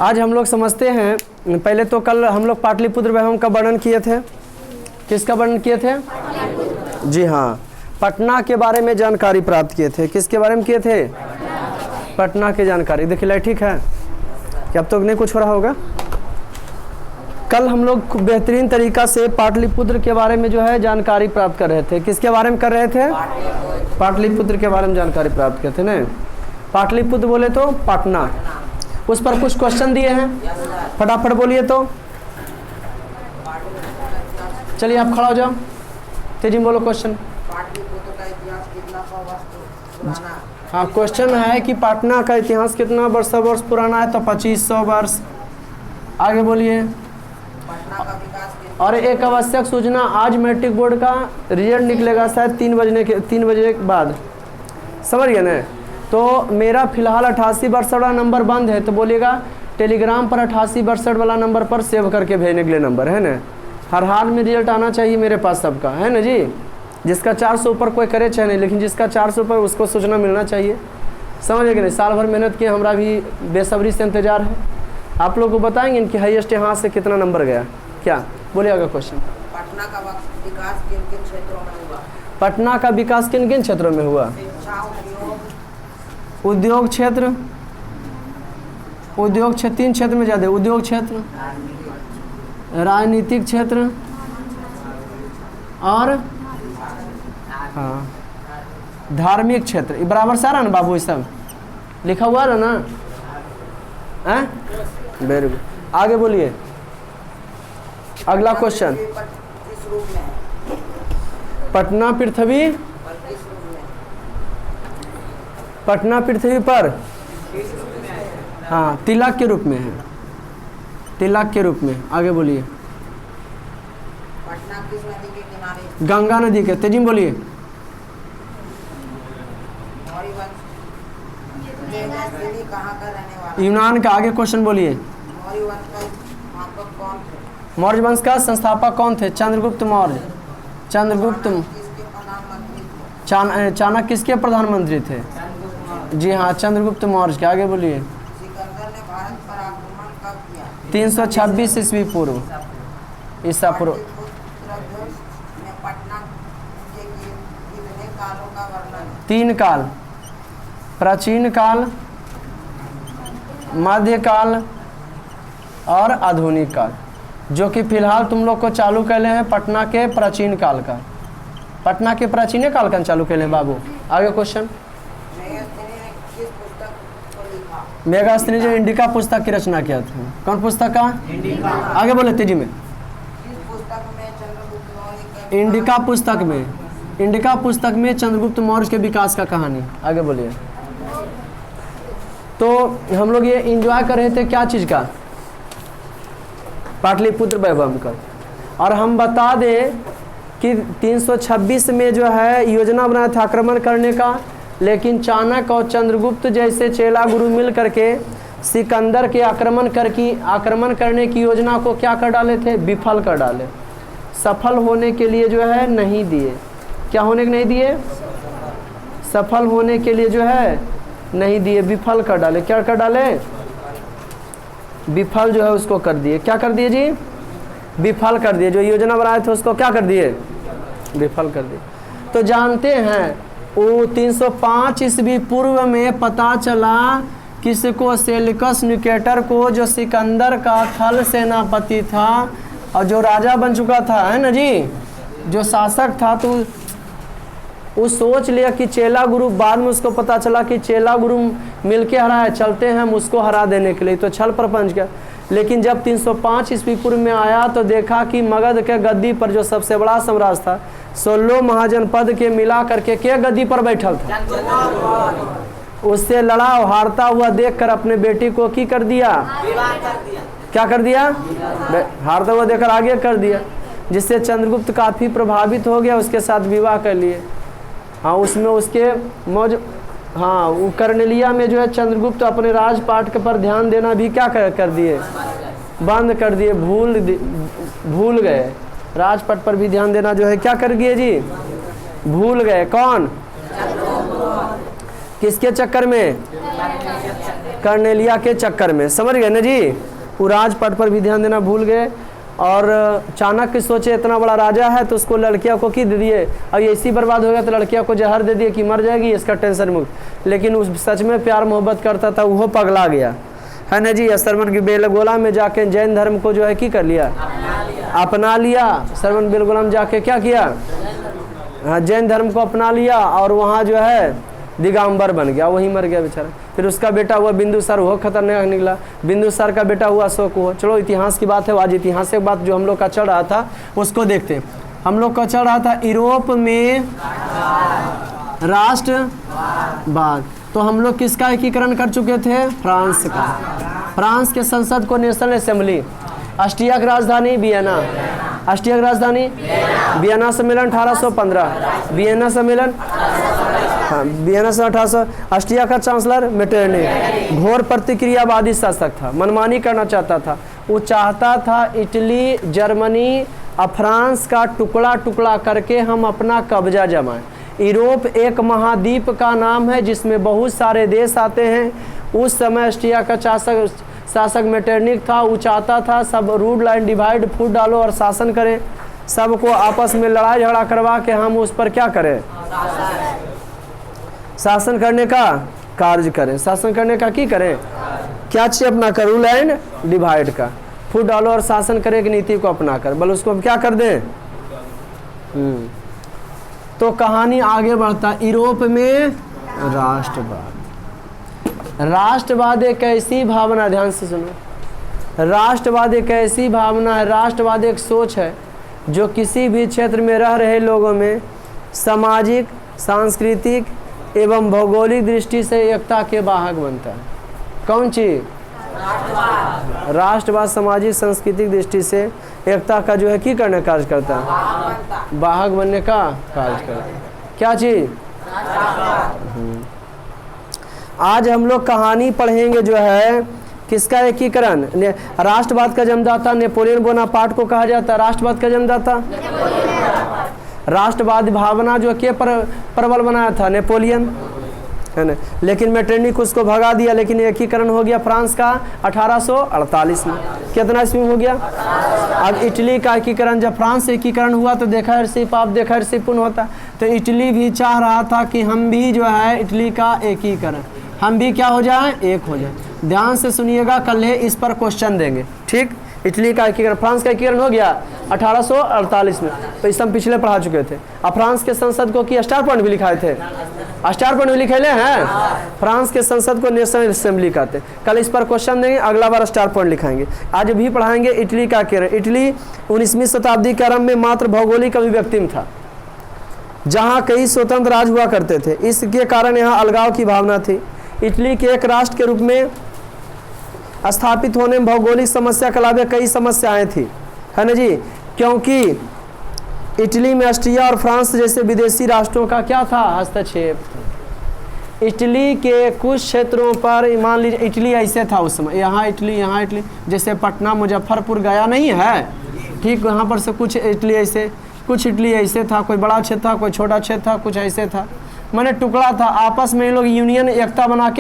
आज हम लोग समझते हैं, पहले तो कल हम लोग पाटलिपुत्र वैभव का वर्णन किए थे। किसका वर्णन किए थे? जी हाँ, पटना के बारे में जानकारी प्राप्त किए थे। किसके बारे में किए थे? पटना की जानकारी। देखिए ठीक है कि अब तक नहीं कुछ हो रहा होगा। कल हम लोग बेहतरीन तरीका से पाटलिपुत्र के बारे में जो है जानकारी प्राप्त कर रहे थे। किसके बारे में कर रहे थे? पाटलिपुत्र के बारे में जानकारी प्राप्त करते ना। पाटलिपुत्र बोले तो पटना, उस पर कुछ क्वेश्चन दिए हैं, फटाफट बोलिए तो। चलिए आप खड़ा हो जाओ, तेजी में बोलो क्वेश्चन। पाटलिपुत्र का इतिहास कितना सौ वर्ष पुराना? हाँ, क्वेश्चन है कि पटना का इतिहास कितना वर्ष पुराना है, तो 2500 वर्ष। आगे बोलिए। पटना का विकास और एक आवश्यक सूचना, आज मैट्रिक बोर्ड का रिजल्ट निकलेगा शायद 3 बजे के बाद, समझ गए ना। तो मेरा फिलहाल 88 62 वाला नंबर बंद है, तो बोलिएगा टेलीग्राम पर 88 62 वाला नंबर पर सेव करके भेजने के लिए नंबर है ना। हर हाल में रिजल्ट आना चाहिए मेरे पास सबका, है ना जी। जिसका 400 ऊपर कोई करे चाहे नहीं, लेकिन जिसका 400 ऊपर उसको सूचना मिलना चाहिए, समझ गए नहीं। साल भर मेहनत किए, हमारा भी बेसब्री से इंतजार है। आप लोग को बताएंगे कि हाईएस्ट यहाँ से कितना नंबर गया, क्या बोलिएगा क्वेश्चन। पटना का विकास किन किन क्षेत्रों में हुआ? पटना का विकास किन किन क्षेत्रों में हुआ? शिक्षा, उद्योग क्षेत्र, उद्योग क्षेत्र 3 क्षेत्र में ज़्यादा, उद्योग क्षेत्र, राजनीतिक क्षेत्र और हाँ धार्मिक क्षेत्र। ये बराबर सारा ना बाबू, ये सब लिखा हुआ है ना? हैं? Very good. आगे बोलिए, अगला क्वेश्चन। किस रूप में है? पटना पृथ्वी, किस रूप में? पटना पृथ्वी पर हाँ तिलक के रूप में है, तिलक के रूप में। आगे बोलिए। पटना किस नदी के किनारे? गंगा नदी के। तेजी में बोलिए। मौर्य वंश कहाँ का रहने वाला? यूनान का। आगे क्वेश्चन बोलिए। मौर्य वंश का स्थापक कौन थे? मौर्य वंश का संस्थापक कौन थे? चंद्रगुप्त मौर्य। चंद्रगुप्त। किसके प्रधानमंत्री थे? चाणक्य किसके प्रधानमंत्री थे? जी हाँ, चंद्रगुप्त मौर्य के। आगे बोलिए। सिकंदर ने भारत पर आक्रमण कब किया? 326 ईस्वी पूर्व, ईसा पूर्व। पाटलिपुत्र में पटना के कितने कालों का वर्णन है? 3 काल, प्राचीन काल, मध्यकाल और आधुनिक काल, जो कि फिलहाल तुम लोग को चालू कर ले हैं पटना के प्राचीन काल का। पटना के प्राचीन काल का चालू कर ले बाबू। आगे क्वेश्चन। मेगास्थनी ने किस पुस्तक को लिखा? मेगास्थनी जो इंडिका पुस्तक की रचना किया था। कौन पुस्तक का? इंडिका। आगे बोले तेजी में। किस पुस्तक में चंद्रगुप्त मौर्य के इंडिका पुस्तक में, इंडिका पुस्तक में चंद्रगुप्त मौर्य के विकास का कहानी। आगे बोलिए। तो हम लोग ये एंजॉय कर रहे थे क्या चीज़ का? पाटलिपुत्र वैभव का। और हम बता दें कि 326 में जो है योजना बनाया था आक्रमण करने का, लेकिन चाणक्य और चंद्रगुप्त जैसे चेला गुरु मिल करके सिकंदर के आक्रमण करने की योजना को क्या कर डाले थे? विफल कर डाले। सफल होने के लिए जो है नहीं दिए। क्या होने के नहीं दिए? सफल होने के लिए जो है नहीं दिए, विफल कर डाले। क्या कर डाले? विफल जो है उसको कर दिए। क्या कर दिए जी? विफल कर दिए। जो योजना बनाए थे उसको क्या कर दिए? विफल कर दिए। तो जानते हैं वो 305 ईस्वी पूर्व में पता चला किसको? सेल्यूकस निकेटर को, जो सिकंदर का थल सेनापति था और जो राजा बन चुका था, है ना जी, जो शासक था। तो वो सोच लिया कि चेला गुरु, बाद में उसको पता चला कि चेला गुरु मिलके हरा है, चलते हैं हम उसको हरा देने के लिए, तो छल प्रपंच किया। लेकिन जब 305 ईस्वी पूर्व में आया तो देखा कि मगध के गद्दी पर जो सबसे बड़ा साम्राज्य था, 16 महाजनपद के मिला करके के गद्दी पर बैठल था, उससे लड़ा और हारता हुआ देखकर अपने बेटी को की कर दिया? क्या कर दिया? हारता हुआ देखकर आगे कर दिया, जिससे चंद्रगुप्त काफ़ी प्रभावित हो गया, उसके साथ विवाह कर लिए। हाँ, उसमें उसके मौज, हाँ, वो कर्नेलिया में जो है चंद्रगुप्त अपने राजपाट पर ध्यान देना भी क्या कर दिए? बंद कर दिए, भूल गए। राजपाट पर भी ध्यान देना जो है क्या कर दिए जी? भूल गए। कौन? किसके चक्कर में? कर्नेलिया के चक्कर में। समझ गए ना जी? वो राजपट पर भी ध्यान देना भूल गए। और चाणक्य सोचे इतना बड़ा राजा है तो उसको लड़कियां को की दे दिए, अब ऐसी बर्बाद हो गया तो लड़कियां को जहर दे दिए कि मर जाएगी, इसका टेंशन मुक्त। लेकिन उस सच में प्यार मोहब्बत करता था, वो पगला गया है ना जी। सरवन की बेलगोला में जाके जैन धर्म को जो है की कर लिया, अपना लिया। सरवन बेलगोला में जाके क्या किया? हाँ, जैन धर्म को अपना लिया और वहाँ जो है दिगंबर बन गया, वहीं मर गया बेचारा। फिर उसका बेटा हुआ बिंदुसार, वो खतरनाक निकला। बिंदुसार का बेटा हुआ अशोक हुआ। चलो इतिहास की बात है, आज इतिहास की बात जो हम लोग का चल रहा था उसको देखते हैं। हम लोग का चल रहा था यूरोप में राष्ट्रवाद। तो हम लोग किसका एकीकरण कर चुके थे? फ्रांस का। फ्रांस के संसद को नेशनल असेंबली। ऑस्ट्रिया की राजधानी वियना। ऑस्ट्रिया की राजधानी वियना। सम्मेलन 1815। वियना सम्मेलन, हाँ, वियना से 1800। ऑस्ट्रिया का चांसलर मेटरनिख। घोर प्रतिक्रियावादी शासक था, मनमानी करना चाहता था। वो चाहता था इटली, जर्मनी और फ्रांस का टुकड़ा टुकड़ा करके हम अपना कब्जा जमाएं। यूरोप एक महाद्वीप का नाम है जिसमें बहुत सारे देश आते हैं। उस समय ऑस्ट्रिया का शासक मेटरनिख था। वो चाहता था सब रूल लाइन डिवाइड, फूट डालो और शासन करें, सबको आपस में लड़ाई झगड़ा करवा के हम उस पर क्या करें? शासन करने का कार्य करें। शासन करने का की करें? क्या चीज अपना कर? रूल एंड डिवाइड का, फूट डालो और शासन करे की नीति को अपना कर, बल उसको हम क्या कर दें? तो कहानी आगे बढ़ता। यूरोप में राष्ट्रवाद। राष्ट्रवाद एक ऐसी भावना, ध्यान से सुनो, राष्ट्रवाद एक ऐसी भावना है, राष्ट्रवाद एक सोच है जो किसी भी क्षेत्र में रह रहे लोगों में सामाजिक, सांस्कृतिक एवं भौगोलिक दृष्टि से एकता के वाहक बनता है। कौन चीज? राष्ट्रवाद सामाजिक सांस्कृतिक दृष्टि से एकता का जो है की करने का कार्य करता है, वाहक बनने का कार्य करता है। क्या चीज? आज हम लोग कहानी पढ़ेंगे जो है किसका एकीकरण। राष्ट्रवाद का जन्मदाता नेपोलियन बोनापार्ट को कहा जाता है। राष्ट्रवाद का जन्मदाता, राष्ट्रवाद भावना जो के प्रबल बनाया था नेपोलियन, है ना। लेकिन मेटरनिख उसको भगा दिया। लेकिन एकीकरण हो गया फ्रांस का 1848 में। कितना ईस्वी में हो गया? अब इटली का एकीकरण, जब फ्रांस से एकीकरण हुआ तो देखा ऋषि पाप देखा ऋषि पुण्य होता। तो इटली भी चाह रहा था कि हम भी जो है इटली का एकीकरण, हम भी क्या हो जाए? एक हो जाए। ध्यान से सुनिएगा, कल है इस पर क्वेश्चन देंगे, ठीक। इटली का एकीकरण, फ्रांस का एकीकरण हो गया 1848 में। तो इस हम पिछले पढ़ा चुके थे। अब फ्रांस के संसद को की स्टार पॉइंट भी लिखाए थे, स्टार पॉइंट भी लिखे हैं। फ्रांस के संसद को नेशनल असेंबली कहते हैं। कल इस पर क्वेश्चन देंगे, अगला बार स्टार पॉइंट लिखाएंगे। आज भी पढ़ाएंगे इटली का एकीकरण। इटली 19वीं शताब्दी के आरंभ में मात्र भौगोलिक अभिव्यक्ति में था, जहाँ कई स्वतंत्र राज्य हुआ करते थे। इसके कारण यहाँ अलगाव की भावना थी। इटली के एक राष्ट्र के रूप में स्थापित होने में भौगोलिक समस्या के अलावा कई समस्याएं थी, है ना जी। क्योंकि इटली में ऑस्ट्रिया और फ्रांस जैसे विदेशी राष्ट्रों का क्या था? हस्तक्षेप। इटली के कुछ क्षेत्रों पर, मान लीजिए इटली ऐसे था उस समय, यहाँ इटली, जैसे पटना, मुजफ्फरपुर, गया नहीं है, ठीक। वहाँ पर से कुछ इटली ऐसे था, कोई बड़ा क्षेत्र था, कोई छोटा क्षेत्र था, कुछ ऐसे था, माने टुकड़ा था। आपस में लोग यूनियन एकता बना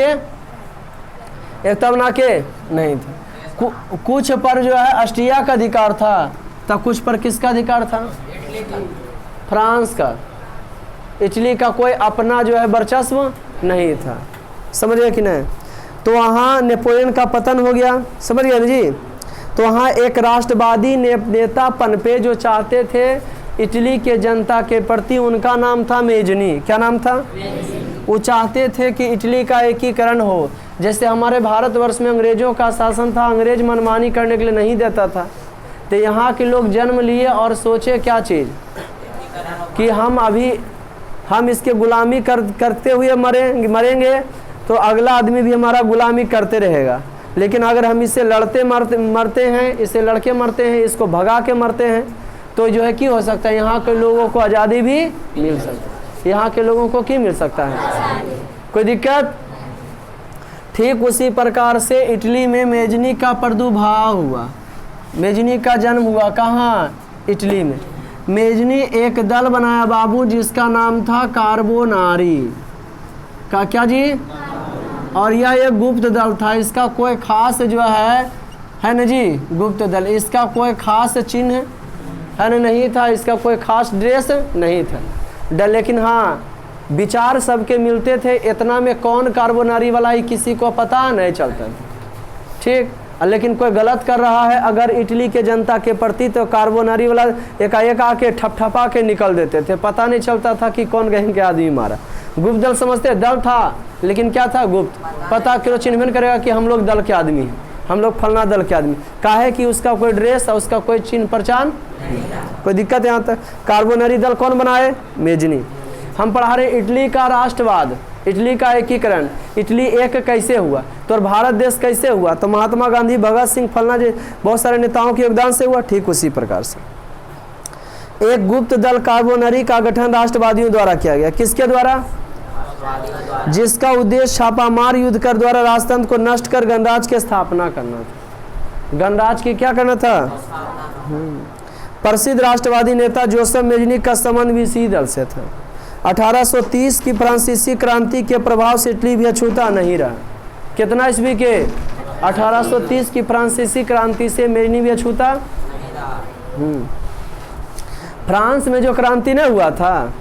के नहीं थे। कुछ पर जो है ऑस्ट्रिया का अधिकार था, तब कुछ पर किसका अधिकार था? फ्रांस का। इटली का कोई अपना जो है वर्चस्व नहीं था। समझ गए कि नहीं? तो वहाँ नेपोलियन का पतन हो गया, समझ गए ना जी। तो वहाँ एक राष्ट्रवादी नेता पनपे जो चाहते थे इटली के जनता के प्रति, उनका नाम था मेजनी। क्या नाम था? वो चाहते थे कि इटली का एकीकरण हो। जैसे हमारे भारतवर्ष में अंग्रेजों का शासन था, अंग्रेज मनमानी करने के लिए नहीं देता था, तो यहाँ के लोग जन्म लिए और सोचे क्या चीज़ कि हम इसके गुलामी करते हुए मरेंगे तो अगला आदमी भी हमारा गुलामी करते रहेगा। लेकिन अगर हम इससे मरते हैं, इसको भगा के मरते हैं, तो जो है कि हो सकता है यहाँ के लोगों को आज़ादी भी मिल सकती है। यहाँ के लोगों को क्या मिल सकता है? कोई दिक्कत? ठीक उसी प्रकार से इटली में मेजनी का प्रादुर्भाव हुआ, मेजनी का जन्म हुआ। कहाँ? इटली में। मेजनी एक दल बनाया बाबू, जिसका नाम था कार्बोनारी। का क्या जी, और यह एक गुप्त दल था, इसका कोई खास जो है ना जी, गुप्त दल, इसका कोई खास चिन्ह है ना नहीं था, इसका कोई खास ड्रेस नहीं था, लेकिन हाँ विचार सबके मिलते थे, इतना में कौन कार्बोनरी वाला ही किसी को पता नहीं चलता था, ठीक। लेकिन कोई गलत कर रहा है अगर इटली के जनता के प्रति, तो कार्बोनरी वाला एकाएक आके ठपठपा के निकल देते थे, पता नहीं चलता था कि कौन कहीं के आदमी मारा। गुप्त दल समझते दल था, लेकिन क्या था, गुप्त, पता क्यों चिन्हन करेगा कि हम लोग दल के आदमी हैं, हम लोग फलना दल के आदमी, काहे कि उसका कोई ड्रेस और उसका कोई चिन्ह पहचान, कोई दिक्कत यहाँ तक। कार्बोनरी दल कौन बनाए, मेजनी। हम पढ़ा रहे इटली का राष्ट्रवाद, इटली का एकीकरण, इटली एक कैसे हुआ, तो भारत देश कैसे हुआ, तो महात्मा गांधी, भगत सिंह, फलना जी बहुत सारे नेताओं के योगदान से हुआ, ठीक उसी प्रकार से एक गुप्त दल कार्बोनरी का गठन राष्ट्रवादियों द्वारा किया गया। किसके द्वारा, जिसका उद्देश्य छापामार युद्ध कर द्वारा राजतंत्र को नष्ट कर गणराज्य की स्थापना करना था, गणराज्य की क्या करना था। प्रसिद्ध राष्ट्रवादी नेता जोसेफ मेजनी का संबंध भी इसी दल से था। 1830 की फ्रांसीसी क्रांति के प्रभाव से इटली भी अछूता नहीं रहा। कितना ईस्वी के, 1830 की फ्रांसीसी क्रांति से मेजनी भी अछूता। फ्रांस में जो क्रांति नहीं हुआ था,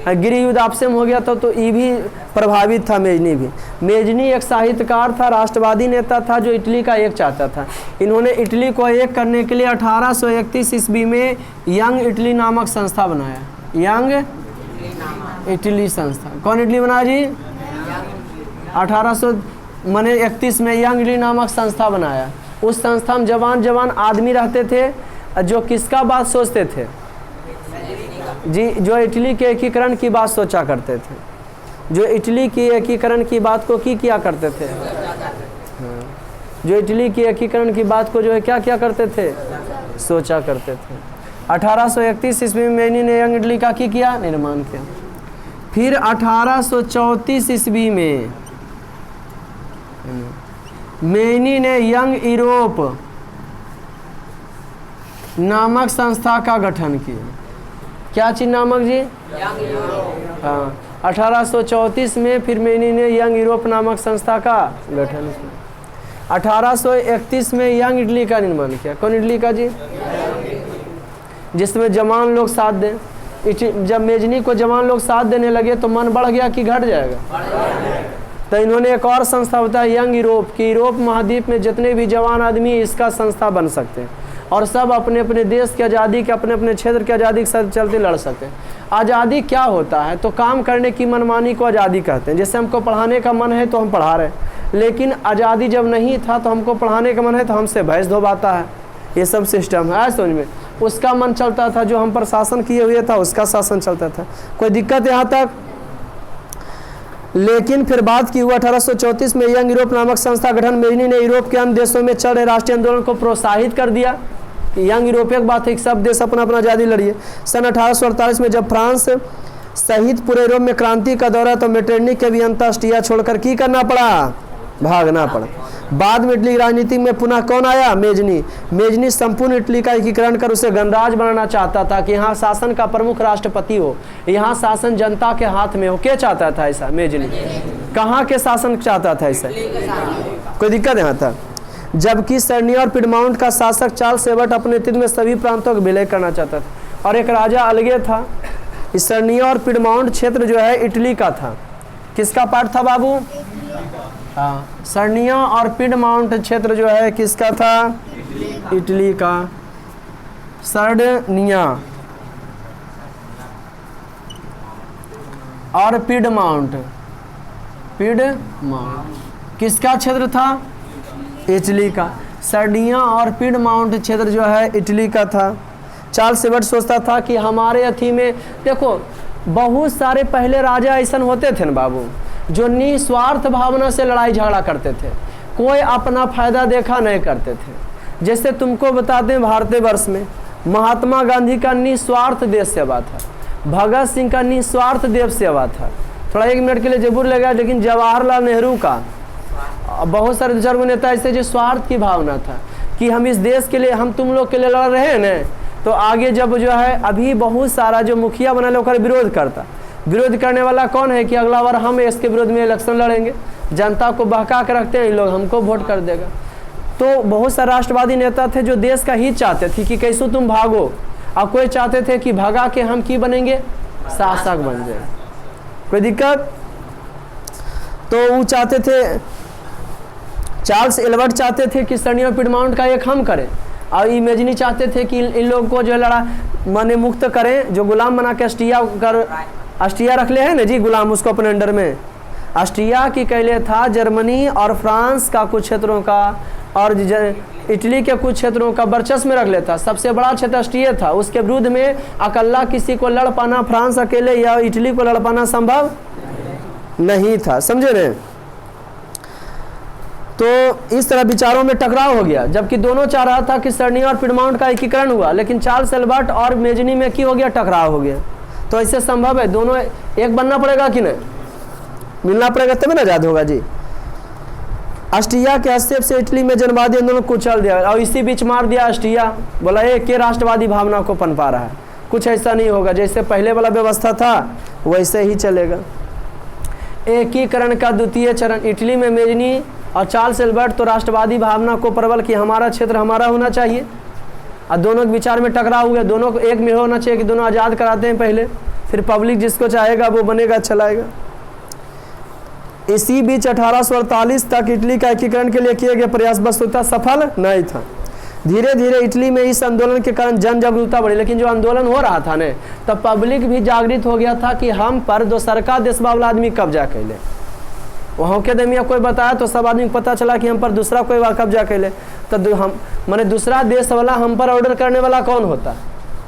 गृह युद्ध आपसे में हो गया था, तो ये भी प्रभावित था मेजनी भी। मेजनी एक साहित्यकार था, राष्ट्रवादी नेता था, जो इटली का एक चाहता था। इन्होंने इटली को एक करने के लिए 1831 ईस्वी में यंग इटली नामक संस्था बनाया। यंग इटली संस्था, कौन इटली बनाया जी, 1831 में यंग इटली नामक संस्था बनाया। उस संस्था में जवान जवान आदमी रहते थे जो किसका बात सोचते थे जी, जो इटली के एकीकरण की बात सोचा करते थे, जो इटली की एकीकरण की बात को किया करते थे, जो इटली की एकीकरण की बात को जो है क्या करते थे, सोचा करते थे। 1831 ईस्वी में मेजनी ने यंग इटली का किया, निर्माण किया। फिर 1834 ईस्वी में मेजनी ने यंग यूरोप नामक संस्था का गठन किया। क्या चीज नामक जी, हाँ, 1834 में फिर मेजनी ने यंग यूरोप नामक संस्था का गठन किया। 1831 में यंग इटली का निर्माण किया। कौन इटली का जी, जिसमें जवान लोग साथ दें। जब मेजनी को जवान लोग साथ देने लगे तो मन बढ़ गया कि घट जाएगा, तो इन्होंने एक और संस्था बताया यंग यूरोप की, यूरोप महाद्वीप में जितने भी जवान आदमी इसका संस्था बन सकते हैं और सब अपने अपने देश की आज़ादी के, अपने अपने क्षेत्र की आज़ादी के साथ चलते लड़ सकते हैं। आज़ादी क्या होता है, तो काम करने की मनमानी को आज़ादी कहते हैं। जैसे हमको पढ़ाने का मन है तो हम पढ़ा रहे हैं, लेकिन आज़ादी जब नहीं था तो हमको पढ़ाने का मन है तो हमसे भैंस धोबाता है, ये सब सिस्टम है समझ में। उसका मन चलता था, जो हम पर शासन किए हुए था उसका शासन चलता था। कोई दिक्कत यहाँ तक। लेकिन फिर बात की हुआ 1834 में यंग यूरोप नामक संस्था गठन मेजनी ने यूरोप के अन्य देशों में चल रहे राष्ट्रीय आंदोलन को प्रोत्साहित कर दिया कि यंग यूरोप एक बात है कि सब देश अपना अपना आज़ादी लड़िए। सन 1848 में जब फ्रांस सहित पूरे यूरोप में क्रांति का दौरा, तो मेटरनिक के भी अंतर्राष्ट्रीय छोड़कर की करना पड़ा, भागना पड़ा। बाद में इटली राजनीति में पुनः कौन आया, मेजनी। मेजनी संपूर्ण इटली का एकीकरण कर उसे गणराज्य बनाना चाहता था कि यहाँ शासन का प्रमुख राष्ट्रपति हो, यहाँ शासन जनता के हाथ में हो। क्या चाहता था ऐसा मेजनी, कहाँ के शासन चाहता था ऐसा, कोई दिक्कत यहाँ था। जबकि सर्निया और पिडमाउंट का शासक चार्ल्स एबर्ट अपने नेतृत्व में सभी प्रांतों को विलय करना चाहता था और एक राजा अलगे था। इस सर्निया और पिडमाउंट क्षेत्र जो है इटली का था। किसका पार्ट था बाबू, हाँ, सर्निया और पिडमाउंट क्षेत्र जो है किसका था, इटली का। सर्निया और पिडमाउंट, पिडमाउंट किसका क्षेत्र था, इटली का। सर्निया और पिडमाउंट क्षेत्र जो है इटली का था। चार्ल्स एबर्ट सोचता था कि हमारे अथी में, देखो बहुत सारे पहले राजा ऐसा होते थे ना बाबू, जो निस्वार्थ भावना से लड़ाई झगड़ा करते थे, कोई अपना फायदा देखा नहीं करते थे। जैसे तुमको बताते हैं भारतवर्ष में महात्मा गांधी का निस्वार्थ देश सेवा था, भगत सिंह का निस्वार्थ देश सेवा था। थोड़ा एक मिनट के लिए जरूर लगा, लेकिन जवाहरलाल नेहरू का, बहुत सारे बुजुर्ग नेता ऐसे जो स्वार्थ की भावना था कि हम इस देश के लिए, हम तुम लोग के लिए लड़ रहे हैं न, तो आगे जब जो है अभी बहुत सारा जो मुखिया बना लोग विरोध करता, विरोध करने वाला कौन है कि अगला बार हम इसके विरोध में इलेक्शन लड़ेंगे, जनता को बहका कर रखते हैं ये लोग, हमको वोट कर देगा। तो बहुत सारे राष्ट्रवादी नेता थे जो देश का हित चाहते थे कि कैसे तुम भागो, और कोई चाहते थे कि भगा के हम की बनेंगे, शासक बन जाए। कोई दिक्कत? तो वो चाहते थे, चार्ल्स एल्बर्ट चाहते थे कि सर्नी और पिडमाउंट का एक हम करें, और इमेजिनी चाहते थे कि इन लोगों को जो लड़ा माने मुक्त करें, जो गुलाम बना के ऑस्ट्रिया रख ले है ना जी गुलाम, उसको अपने अंडर में। ऑस्ट्रिया की कहले था जर्मनी और फ्रांस का कुछ क्षेत्रों का और इटली के कुछ क्षेत्रों का वर्चस्व में रख लेता। सबसे बड़ा क्षेत्र ऑस्ट्रिया था, उसके विरुद्ध में अकेला किसी को लड़ पाना, फ्रांस अकेले या इटली को लड़ पाना संभव नहीं था, समझे ना। तो इस तरह विचारों में टकराव हो गया, जबकि दोनों चाह रहा था कि सर्नी और पिडमाउंट का एकीकरण हुआ, लेकिन चार्ल्स एल्बर्ट और मेजनी में की हो गया, टकराव हो गया। तो ऐसे संभव है, दोनों एक बनना पड़ेगा कि नहीं, मिलना पड़ेगा तभी ना आजाद होगा जी। ऑस्ट्रिया के हस्तक्षेप से इटली में जनवादी आंदोलन कुचल दिया, और इसी बीच मार दिया ऑस्ट्रिया, बोला ये के राष्ट्रवादी भावना को पनपा रहा है, कुछ ऐसा नहीं होगा, जैसे पहले वाला व्यवस्था था वैसे ही चलेगा। एकीकरण का द्वितीय चरण, इटली में मेजनी और चार्ल्स एल्बर्ट तो राष्ट्रवादी भावना को प्रबल कि हमारा क्षेत्र हमारा होना चाहिए, और दोनों के विचार में टकराव हुआ, दोनों को एक में होना चाहिए कि दोनों आज़ाद कराते हैं पहले, फिर पब्लिक जिसको चाहेगा वो बनेगा, चलाएगा। इसी बीच 1848 तक इटली का एकीकरण के लिए किए गए प्रयास वस्तुतः सफल नहीं था। धीरे धीरे इटली में इस आंदोलन के कारण जन जागरूकता बढ़ी, लेकिन जो आंदोलन हो रहा था ने तब पब्लिक भी जागृत हो गया था कि हम पर दोसर का देशवा वाला आदमी कब्जा कैले। वहाँ के दमिया कोई बताया तो सब आदमी को पता चला कि हम पर दूसरा कोई कब्जा कैले, तो हम माने दूसरा देश वाला हम पर ऑर्डर करने वाला कौन होता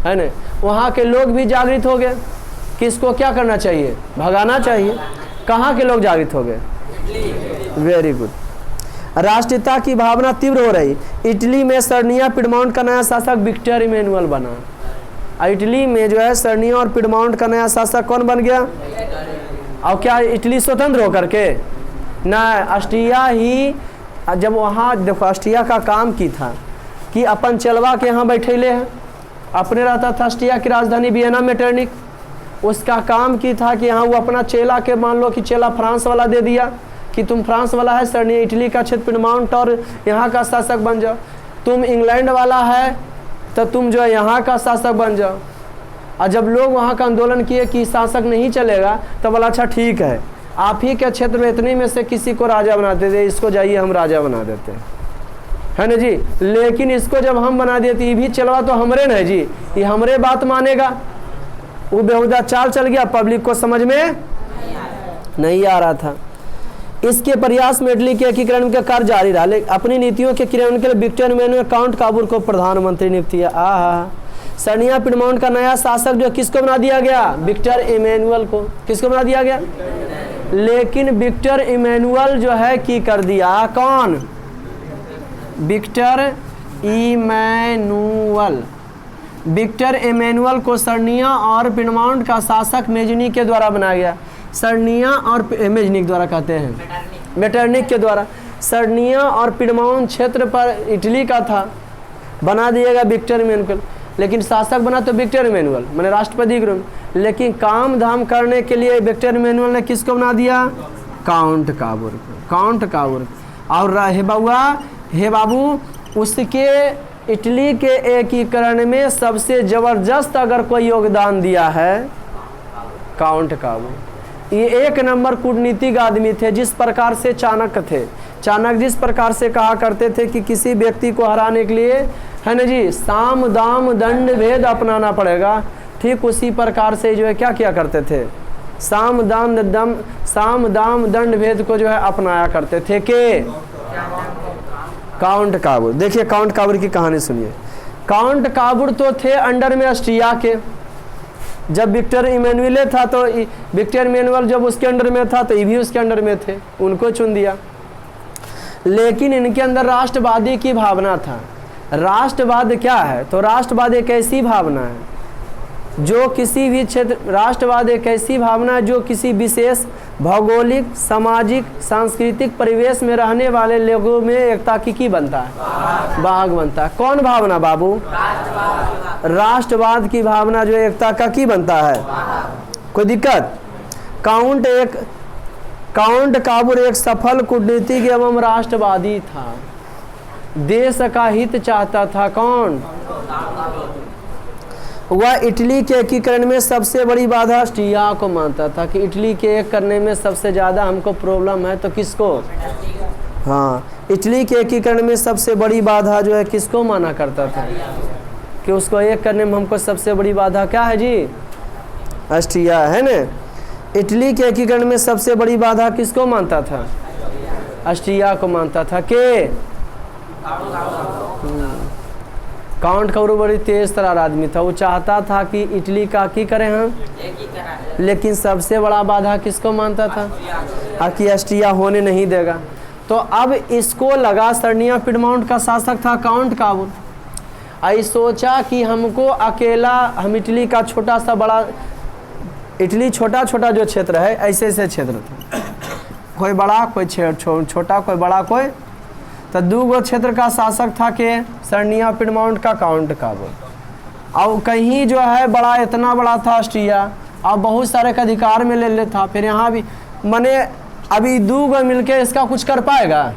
है ना। वहाँ के लोग भी जागृत हो गए कि इसको क्या करना चाहिए, भगाना चाहिए। कहाँ के लोग जागृत हो गए? Very good. राष्ट्रीयता की भावना तीव्र हो रही। इटली में सर्निया पिडमाउंट का नया शासक विक्टर इमैनुअल बना। इटली में जो है सर्निया और पिडमाउंट का नया शासक कौन बन गया? और क्या इटली स्वतंत्र होकर के? ना, ऑस्ट्रिया ही, जब वहाँ देखो ऑस्ट्रिया का काम की था कि अपन चलवा के यहाँ बैठेले हैं, अपने रहता था ऑस्ट्रिया की राजधानी वियना मेटरनिक, उसका काम की था कि यहाँ वो अपना चेला के, मान लो कि चेला फ्रांस वाला दे दिया कि तुम फ्रांस वाला है, सर्नी इटली का क्षेत्र पिडमाउंट और यहाँ का शासक बन जाओ। तुम इंग्लैंड वाला है तो तुम जो है यहाँ का शासक बन जाओ। और जब लोग वहाँ का आंदोलन किए कि शासक नहीं चलेगा तो बोला अच्छा ठीक है, आप ही के क्षेत्र में इतने में से किसी को राजा बना देते, इसको जाइए हम राजा बना देते हैं, है ना जी। लेकिन इसको जब हम बना देते, ये भी चलवा तो हमरे न है जी, ये हमरे बात मानेगा। वो बेहुदा चाल चल गया, पब्लिक को समझ में नहीं आ रहा था। इसके प्रयास में इटली के एकीकरण का कार्य जारी रहा, लेकिन अपनी नीतियों के क्रियान्वयन के लिए विक्टर इमैनुअल काउंट काबूल को प्रधानमंत्री नियुक्त किया। सर्निया पिडमाउंट का नया शासक जो किसको बना दिया गया? विक्टर इमैनुअल को। किसको बना दिया गया? लेकिन विक्टर इमैनुअल जो है की कर दिया, कौन? Victor Emmanuel. विक्टर इमैनुअल को सर्निया और पिडमाउंट का शासक मेजनी के द्वारा बनाया गया। सर्निया और मेजनी द्वारा कहते हैं, मेटरनिक के द्वारा। सर्निया और पिडमाउंट क्षेत्र पर इटली का था, बना दिएगा विक्टर इमैनुअल। लेकिन शासक बना तो विक्टर इमैनुअल, मैंने राष्ट्रपति के रूप। लेकिन काम धाम करने के लिए विक्टर इमैनुअल ने किसको बना दिया? काउंट काबूर को। काउंट काबूर। और हे बाबू, उसके इटली के एकीकरण में सबसे जबरदस्त अगर कोई योगदान दिया है काउंट काबूर। ये एक नंबर कूटनीतिक आदमी थे। जिस प्रकार से चाणक्य थे, चाणक्य जिस प्रकार से कहा करते थे कि किसी व्यक्ति को हराने के लिए, है ना जी, साम दाम दंड भेद अपनाना पड़ेगा, ठीक उसी प्रकार से जो है क्या किया करते थे? साम दाम दंड भेद को जो है अपनाया करते थे के काउंट काबूर। देखिए काउंट काबूर की कहानी सुनिए। काउंट काबूर तो थे अंडर में ऑस्ट्रिया के। जब विक्टर इमैनुअल था तो विक्टर इमैनुअल जब उसके अंडर में था तो ये भी उसके अंडर में थे, उनको चुन दिया। लेकिन इनके अंदर राष्ट्रवादी की भावना था। राष्ट्रवाद क्या है? तो राष्ट्रवाद एक ऐसी भावना है जो किसी भी क्षेत्र, राष्ट्रवाद एक ऐसी भावना है जो किसी विशेष भौगोलिक, सामाजिक, सांस्कृतिक परिवेश में रहने वाले लोगों में एकता की बनता है, भाग बनता है। कौन भावना बाबू? राष्ट्रवाद की भावना जो एकता का की बनता है। कोई दिक्कत? काउंट काबूर एक सफल कूटनीतिज्ञ एवं राष्ट्रवादी था। देश का हित चाहता था कौन? वह इटली के एकीकरण में सबसे बड़ी बाधा ऑस्ट्रिया को मानता था कि इटली के एक करने में सबसे ज़्यादा हमको प्रॉब्लम है, तो किसको? हाँ, इटली के एकीकरण में सबसे बड़ी बाधा जो है किसको माना करता था कि उसको एक करने में हमको सबसे बड़ी बाधा क्या है जी? ऑस्ट्रिया है ना। इटली के एकीकरण में सबसे बड़ी बाधा किसको मानता था? ऑस्ट्रिया को मानता था कि काउंट काबूर बड़ी तेज तरार आदमी था। वो चाहता था कि इटली का की करें हम, लेकिन सबसे बड़ा बाधा किसको मानता था? कि ऑस्ट्रिया होने नहीं देगा। तो अब इसको लगा, सर्निया पिडमाउंट का शासक था काउंट काबूर। आई सोचा कि हमको अकेला, हम इटली का छोटा सा बड़ा, इटली छोटा छोटा जो क्षेत्र है ऐसे ऐसे क्षेत्र था, कोई बड़ा कोई छोटा कोई बड़ा कोई, तो दो गो क्षेत्र का शासक था के सर्निया पिडमाउंट का काउंट काबूर। और कहीं जो है बड़ा, इतना बड़ा था ऑस्ट्रिया, और बहुत सारे का अधिकार में ले लेता। फिर यहाँ भी मने अभी दो गो मिलके इसका कुछ कर पाएगा?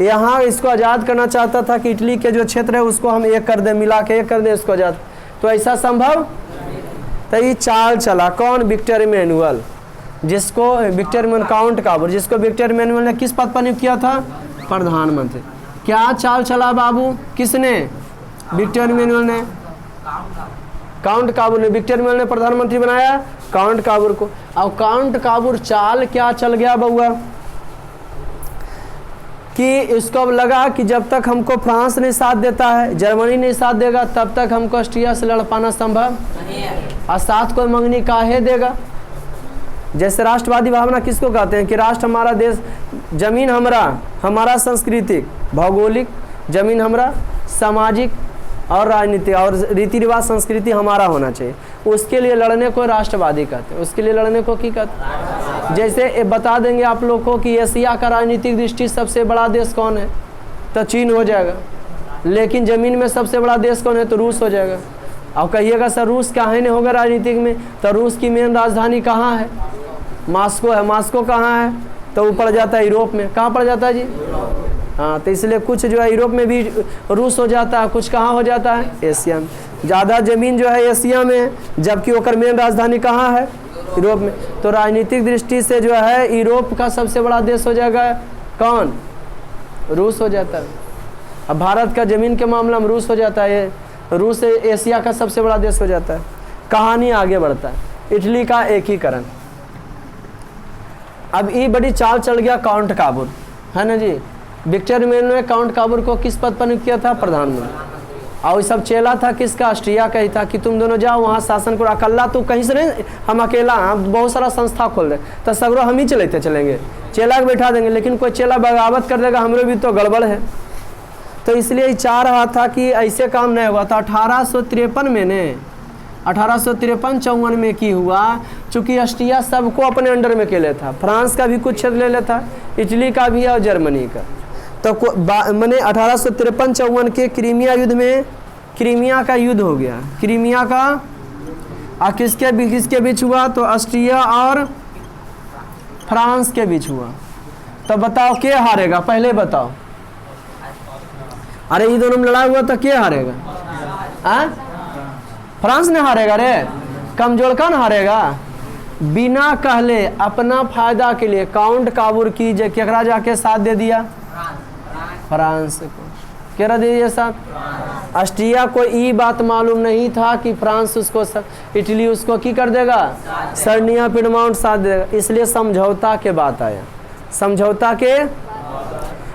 यहाँ इसको आज़ाद करना चाहता था कि इटली के जो क्षेत्र है उसको हम एक कर दें, मिला के एक कर दें इसको आज़ाद, तो ऐसा संभव? तो ये चाल चला कौन? विक्टर इमैनुअल, जिसको विक्टर इमैनुअल काउंट काबूर, जिसको विक्टर इमैनुअल ने किस पद पर नियुक्त किया था? प्रधानमंत्री। क्या चाल चला बाबू? किसने? विक्टर इमैनुअल ने। काउंट काबूर ने, विक्टर इमैनुअल ने प्रधानमंत्री बनाया काउंट काबूर को। अब काउंट काबूर चाल क्या चल गया बउआ कि इसको अब लगा कि जब तक हमको फ्रांस नहीं साथ देता है, जर्मनी नहीं साथ देगा, तब तक हमको ऑस्ट्रिया से लड़ पाना संभव नहीं है। और साथ कोई मंगनी काहे देगा? जैसे राष्ट्रवादी भावना किसको कहते हैं कि राष्ट्र हमारा, देश, जमीन हमारा सांस्कृतिक भौगोलिक, जमीन हमारा सामाजिक और राजनीतिक और रीति रिवाज संस्कृति हमारा होना चाहिए। उसके लिए लड़ने को राष्ट्रवादी कहते हैं। उसके लिए लड़ने को की कहते हैं? जैसे बता देंगे आप लोग को कि एशिया का राजनीतिक दृष्टि सबसे बड़ा देश कौन है, तो चीन हो जाएगा। लेकिन ज़मीन में सबसे बड़ा देश कौन है, तो रूस हो जाएगा। अब कहिएगा सर रूस कहाँ नहीं होगा राजनीतिक में, तो रूस की मेन राजधानी कहाँ है? मॉस्को है। मॉस्को कहाँ है? तो वो पड़ जाता है यूरोप में। कहाँ पड़ जाता है जी? हाँ, तो इसलिए कुछ जो है यूरोप में भी रूस हो जाता है, कुछ कहाँ हो जाता है? एशिया में। ज़्यादा ज़मीन जो है एशिया में, जबकि ओकर मेन राजधानी कहाँ है? यूरोप में। तो राजनीतिक दृष्टि से जो है यूरोप का सबसे बड़ा देश हो जाएगा कौन? रूस हो जाता है। अब भारत का ज़मीन के मामला में रूस हो जाता है, रूस एशिया का सबसे बड़ा देश हो जाता है। कहानी आगे बढ़ता है। इटली का एकीकरण। अब ये बड़ी चाल चल गया काउंट काबूर, है ना जी। विक्टर इमैनुअल ने काउंट काबूर को किस पद पर नियुक्त किया था? प्रधानमंत्री। और सब चेला था किसका? ऑस्ट्रिया का ही था कि तुम दोनों जाओ वहाँ शासन करो। अकेला तो कहीं से नहीं, हम अकेला, हम बहुत सारा संस्था खोल दे तो सगरों हम ही चलेंगे, चेला को बैठा देंगे, लेकिन कोई चेला बगावत कर देगा, हमरे भी तो गड़बड़ है। तो इसलिए चाह रहा था कि ऐसे काम नहीं हुआ था। 1853 में ने 1853-54 में की हुआ, चूँकि ऑस्ट्रिया सबको अपने अंडर में के ले था, फ्रांस का भी कुछ क्षेत्र ले लेता, इटली का भी और जर्मनी का। तो मैंने 1853-54 के क्रीमिया युद्ध में, क्रीमिया का युद्ध हो गया। क्रीमिया का किसके बीच हुआ? तो ऑस्ट्रिया और फ्रांस के बीच हुआ। तो बताओ के हारेगा? पहले बताओ। अरे ये दोनों में लड़ाई हुआ तो के हारेगा? फ्रांस ने हारेगा रे, कमजोर कौन हारेगा? बिना कहले अपना फायदा के लिए काउंट काबूर की केकरा जाके साथ दे दिया? फ्रांस को। केरा दे दिया साथ? ऑस्ट्रिया को ये बात मालूम नहीं था कि फ्रांस उसको, इटली उसको की कर देगा? सर्निया पिडमाउंट साथ देगा। इसलिए समझौता के बात आया। समझौता के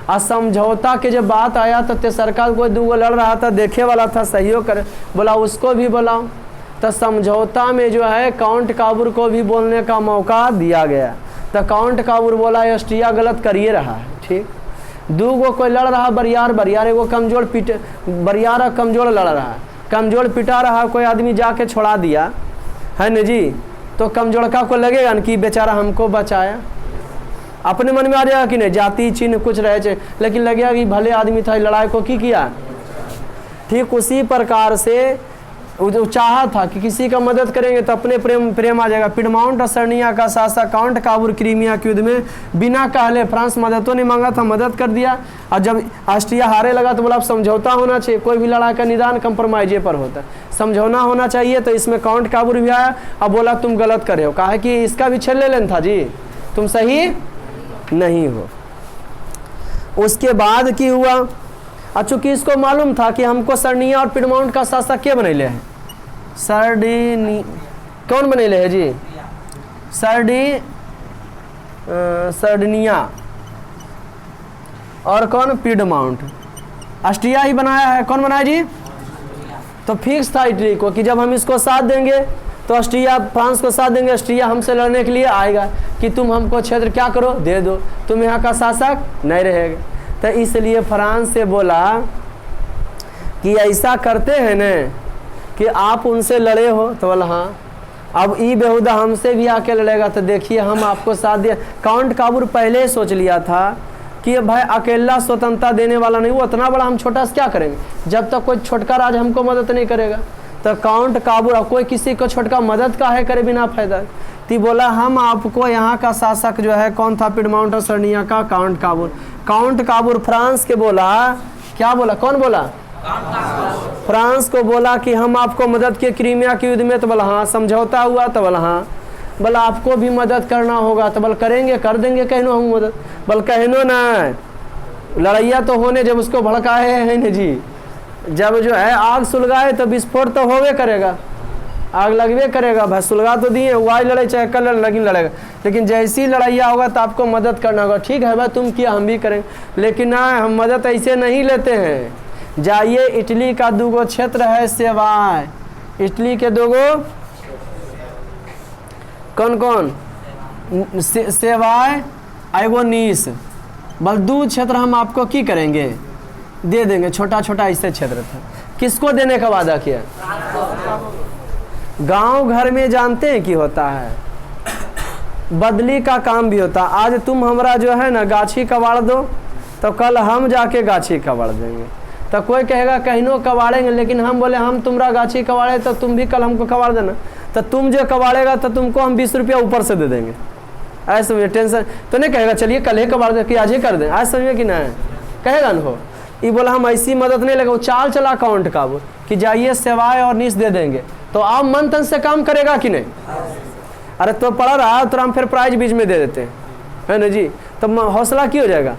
असमझौता के जब बात आया तो तेसरका कोई दूगो लड़ रहा था, देखे वाला था, सहयोग करे, बोला उसको भी बुलाओ। तो समझौता में जो है काउंट काबूर को भी बोलने का मौका दिया गया। तो काउंट काबूर बोला ऑस्ट्रिया गलत करिए रहा है, ठीक। दूगो कोई लड़ रहा बरियार एगो कमजोर बरियार और कमजोर लड़ रहा है, कमजोर पिटा रहा, कोई आदमी जाके छोड़ा दिया है न जी, तो कमजोरका को लगेगा न कि बेचारा हमको बचाया। अपने मन में आ जाएगा कि नहीं, जाति चिन्ह कुछ रहे, लेकिन लगेगा कि भले आदमी था, लड़ाई को की किया। ठीक उसी प्रकार से वो चाहा था कि किसी का मदद करेंगे तो अपने प्रेम आ जाएगा। पिडमाउंट असर्निया का शासक काउंट काबूर क्रीमिया के युद्ध में बिना कहले फ्रांस मदद तो नहीं मांगा था, मदद कर दिया। और जब ऑस्ट्रिया हारे लगा तो बोला अब समझौता होना चाहिए, कोई भी लड़ाई का निदान कंप्रोमाइजे पर होता है, समझौना होना चाहिए। तो इसमें काउंट काबूर भी आया। अब बोला तुम गलत करे हो, कहा कि इसका भी छेड़ ले लेना था जी, तुम सही नहीं हो। उसके बाद की हुआ, चूंकि इसको मालूम था कि हमको सरनिया और पिडमाउंट का शासक के बनैले हैं, कौन बनैले है जी, सर्डिनिया और कौन पिडमाउंट, ऑस्ट्रिया ही बनाया है। कौन बनाया जी? तो फिक्स था इटली को कि जब हम इसको साथ देंगे तो ऑस्ट्रिया फ्रांस को साथ देंगे, ऑस्ट्रिया हमसे लड़ने के लिए आएगा कि तुम हमको क्षेत्र क्या करो, दे दो, तुम यहाँ का शासक नहीं रहेगा। तो इसलिए फ्रांस से बोला कि ऐसा करते हैं न कि आप उनसे लड़े हो, तो बोला हाँ, अब ई बेहुदा हमसे भी आके लड़ेगा तो देखिए हम आपको साथ दिया। काउंट काबूर पहले ही सोच लिया था कि भाई अकेला स्वतंत्रता देने वाला नहीं, वो इतना बड़ा, हम छोटा से क्या करेंगे जब तक कोई छोटका राज हमको मदद नहीं करेगा। तो काउंट काबूर, कोई किसी को छोटका मदद का है करे बिना फायदा, तो बोला हम आपको यहाँ का शासक जो है, कौन था, पिडमाउंट और सरनिया का काउंट काबूर। काउंट काबूर फ्रांस के बोला, क्या बोला, कौन बोला, फ्रांस को बोला कि हम आपको मदद किए क्रीमिया के युद्ध में, तो बोला हाँ। समझौता हुआ तो बोला हाँ। बोला आपको भी मदद करना होगा, तो बोल करेंगे, कर देंगे, कहनो हम मदद। बोल कहनो ना, लड़ैया तो होने जब उसको भड़काए है न जी, जब जो है आग सुलगाए तो विस्फोट तो होवे करेगा, आग लगवे करेगा। भाई सुलगा तो दिए, वाई लड़ाई चाहे कल लड़ेगा, लेकिन जैसी लड़ाइया होगा तो आपको मदद करना होगा। ठीक है भाई तुम किया हम भी करेंगे, लेकिन ना हम मदद ऐसे नहीं लेते हैं। जाइए इटली का दूगो क्षेत्र है सेवाय, इटली के दूगो कौन कौन, सेवाय एगो नीस, बस दो क्षेत्र हम आपको की करेंगे, दे देंगे। छोटा छोटा इससे क्षेत्र था। किसको देने का वादा किया? गांव घर में जानते हैं कि होता है, बदली का काम भी होता। आज तुम हमरा जो है ना गाछी कबाड़ दो, तो कल हम जाके गाछी कबाड़ देंगे। तो कोई कहेगा कहीं कबाड़ेंगे, लेकिन हम बोले हम तुम्हारा गाछी कबाड़े तो तुम भी कल हमको कबाड़ देना। तो तुम जो कबाड़ेगा तो तुमको हम 20 रुपया ऊपर से दे देंगे। ऐसे समझे, टेंशन तो नहीं कहेगा चलिए कल ही कबाड़ दे कि आज ही कर दें, आज समझे कि नहीं कहेगा न हो। ये बोला हम ऐसी मदद नहीं लगे, वो चाल चला काउंट काबूर कि जाइए सेवाएं और नीस दे देंगे, तो आप मन तन से काम करेगा कि नहीं? अरे तो पढ़ा रहा तो हम फिर प्राइज बीच में दे देते हैं, है ना जी, तो हौसला क्यों हो जाएगा,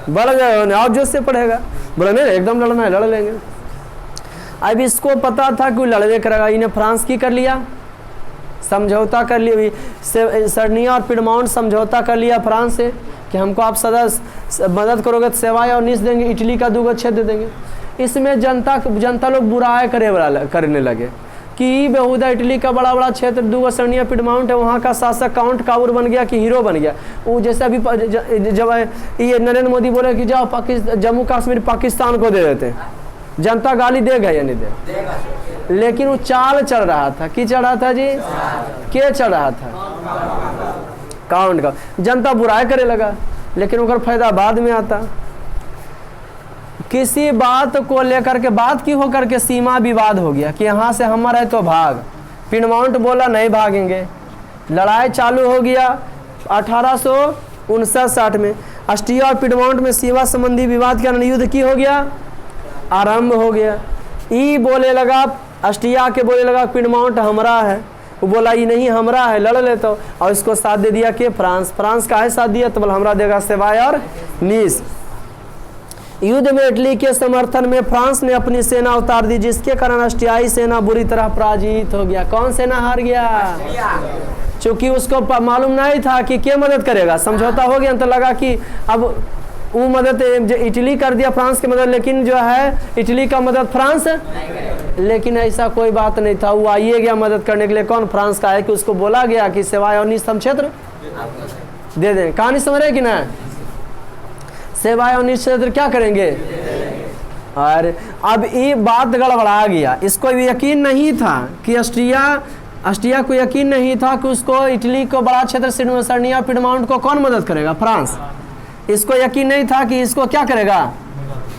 बढ़ जाएगा, और जोश से पढ़ेगा। बोला नहीं एकदम लड़ना है, लड़ लेंगे। अब इसको पता था कि लड़वे करेगा, इन्हें फ्रांस की कर लिया, समझौता कर लिया, सरनिया और पिडमाउंट समझौता कर लिया फ्रांस से कि हमको आप सदा मदद करोगे तो सेवाएं और नीस देंगे, इटली का दूगो क्षेत्र दे देंगे। इसमें जनता लोग बुराई करने लगे कि बेहुदा इटली का बड़ा बड़ा क्षेत्र दूगो सरनिया पिडमाउंट है, वहाँ का शासक काउंट काबूर बन गया कि हीरो बन गया। वो जैसे अभी जब ये नरेंद्र मोदी बोले कि जाओ जम्मू कश्मीर पाकिस्तान को दे देते हैं, जनता गाली देगा या नहीं दे, लेकिन वो चाल चल रहा था। कि चल रहा था जी, क्या चल रहा था, काउंट का। जनता बुराई करे लगा, लेकिन उनका फायदा बाद में आता। किसी बात को लेकर के बात की होकर के सीमा विवाद हो गया कि यहाँ से हमारा है तो भाग। पिडमाउंट बोला नहीं भागेंगे, लड़ाई चालू हो गया 1859-60 में। ऑस्ट्रिया और पिडमाउंट में सीमा संबंधी विवाद के कारण युद्ध की हो गया, आरंभ हो गया। ई बोले लगा, ऑस्ट्रिया के बोले लगा पिडमाउंट हमरा है, वो बोला ये नहीं हमरा है, लड़ ले तो, और इसको साथ दे दिया कि फ्रांस का है साथ दिया, तो बोला हमरा देगा सेवाएं और नीस। युद्ध में इटली के समर्थन में फ्रांस ने अपनी सेना उतार दी, जिसके कारण ऑस्ट्रियाई सेना बुरी तरह पराजित हो गया। कौन सेना हार गया? चूंकि उसको मालूम नहीं था कि क्या मदद करेगा, समझौता हो गया तो लगा कि अब वो मदद इटली कर दिया फ्रांस की मदद, लेकिन जो है इटली का मदद फ्रांस, लेकिन ऐसा कोई बात नहीं था। वो आइए गया मदद करने के लिए, कौन? फ्रांस का है कि उसको बोला गया कि सेवाएं और निस्तम क्षेत्र दे दें। कहानी समझ रहे कि ना, सेवाएं और निश्चित क्षेत्र क्या करेंगे। और अब ये बात गड़बड़ा गया, इसको यकीन नहीं था कि ऑस्ट्रिया को यकीन नहीं था कि उसको इटली को बड़ा क्षेत्र सरनिया पिडमाउंट को कौन मदद करेगा, फ्रांस। इसको यकीन नहीं था कि इसको क्या करेगा,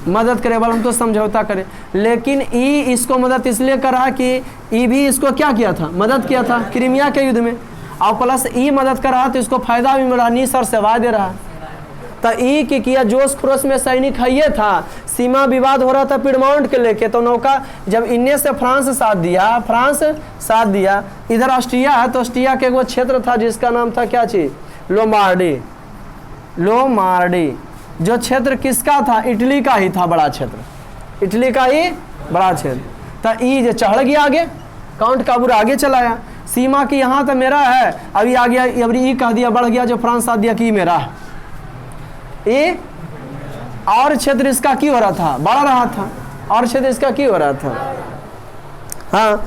मदद करे, बोला हम तो समझौता करें। लेकिन ई इसको मदद इसलिए करा कि ई भी इसको क्या किया था, मदद किया था क्रीमिया के युद्ध में, और प्लस ई मदद कर रहा तो इसको फायदा भी मिल रहा, नीस और सेवा दे रहा। तो ई की किया, जोश खरोश में सैनिक है ये था, सीमा विवाद हो रहा था पिडमाउंट के लेके, तो नौका जब इनने से फ्रांस साथ दिया, इधर ऑस्ट्रिया है, तो ऑस्ट्रिया के वो क्षेत्र था जिसका नाम था क्या चीज, लोमार्डी, जो क्षेत्र किसका था, इटली का ही था, बड़ा क्षेत्र, इटली का ही बड़ा क्षेत्र। तो ई जो चढ़ गया आगे, काउंट काबूर आगे चलाया, सीमा की यहाँ तो मेरा है, अभी आ गया, अभी ई कह दिया, बढ़ गया, जो फ्रांस साथ दिया कि मेरा है, ये और क्षेत्र इसका की हो रहा था, बढ़ रहा था, और क्षेत्र इसका की हो रहा था। हाँ,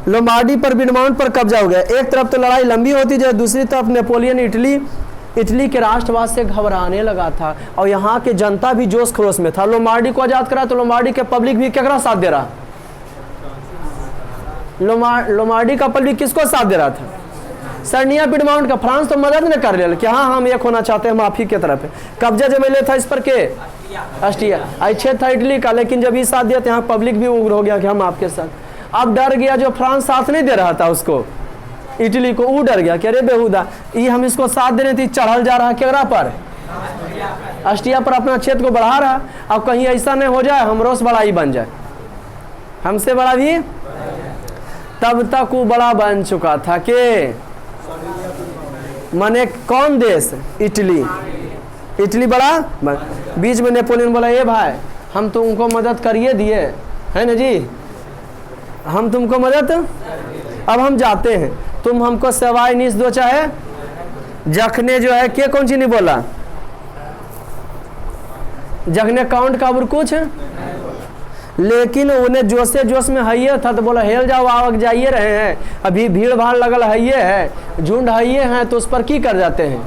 लोमार्डी पर पिडमाउंट पर कब्जा हो गया। एक तरफ तो लड़ाई लंबी होती जाए, दूसरी तरफ नेपोलियन इटली के राष्ट्रवाद से घबराने लगा था, और यहाँ के जनता भी जोश खरोश में था। लोमार्डी को आजाद करा तो लोमार्डी के पब्लिक भी केकरा साथ दे रहा, लोमार्डी का पब्लिक किसको साथ दे रहा था, सर्निया पिडमाउंट का। फ्रांस तो मदद न कर रहा कि हाँ हम एक होना चाहते हैं, माफी के तरफ है। कब्जा जब ले था इस पर के ऑस्ट्रिया, अच्छे था इटली का, लेकिन जब ये साथ दिया तो यहाँ पब्लिक भी उग्र हो गया कि हम आपके साथ। अब डर गया, जो फ्रांस साथ नहीं दे रहा था उसको, इटली को, वो डर गया कि अरे बेहुदा, ये हम इसको साथ दे रहे थे, चढ़ल जा रहा केकरा पर, ऑस्ट्रिया पर, अपना क्षेत्र को बढ़ा रहा। अब कहीं ऐसा नहीं हो जाए हमरो से बड़ा ही बन जाए, हमसे बड़ा भी। तब तक वो बड़ा बन चुका था कि माने कौन देश, इटली बड़ा। बीच में नेपोलियन बोला, ए भाई हम तुमको मदद करिए दिए है ना जी, हम तुमको मदद, अब हम जाते हैं, तुम हमको सेवाएं नीस दो, चाहे जखने जो है के कौन सी नहीं बोला, जखने काउंट काबूर कुछ, लेकिन उन्हें जोश में है था, तो बोला हेल जाओ, आवक जाइए रहे हैं, अभी भीड़ भाड़ लगल है, झुंड है, तो उस पर की कर जाते हैं,